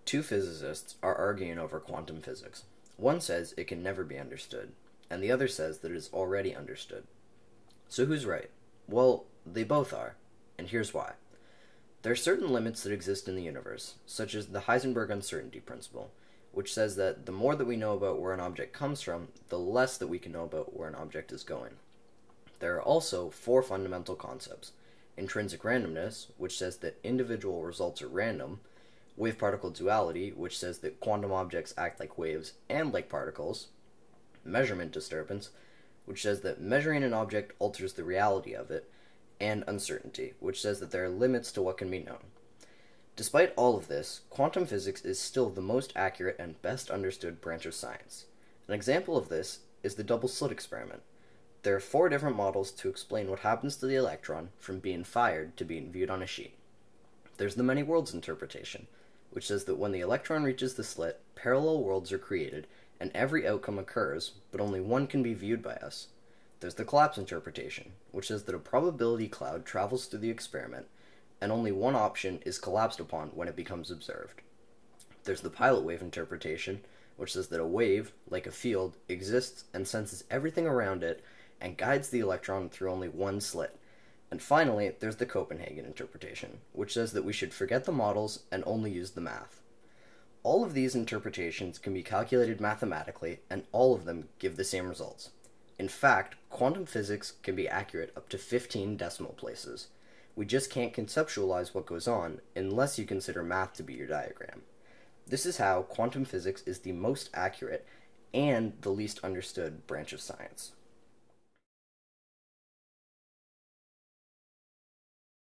Two physicists are arguing over quantum physics. One says it can never be understood, and the other says that it is already understood. So who's right? Well, they both are, and here's why. There are certain limits that exist in the universe, such as the Heisenberg uncertainty principle, which says that the more that we know about where an object comes from, the less that we can know about where an object is going. There are also four fundamental concepts: intrinsic randomness, which says that individual results are random; wave-particle duality, which says that quantum objects act like waves and like particles; measurement disturbance, which says that measuring an object alters the reality of it; and uncertainty, which says that there are limits to what can be known. Despite all of this, quantum physics is still the most accurate and best understood branch of science. An example of this is the double slit experiment. There are four different models to explain what happens to the electron from being fired to being viewed on a sheet. There's the many worlds interpretation, which says that when the electron reaches the slit, parallel worlds are created and every outcome occurs, but only one can be viewed by us. There's the collapse interpretation, which says that a probability cloud travels through the experiment, and only one option is collapsed upon when it becomes observed. There's the pilot wave interpretation, which says that a wave, like a field, exists and senses everything around it and guides the electron through only one slit. And finally, there's the Copenhagen interpretation, which says that we should forget the models and only use the math. All of these interpretations can be calculated mathematically, and all of them give the same results. In fact, quantum physics can be accurate up to 15 decimal places. We just can't conceptualize what goes on unless you consider math to be your diagram. This is how quantum physics is the most accurate and the least understood branch of science.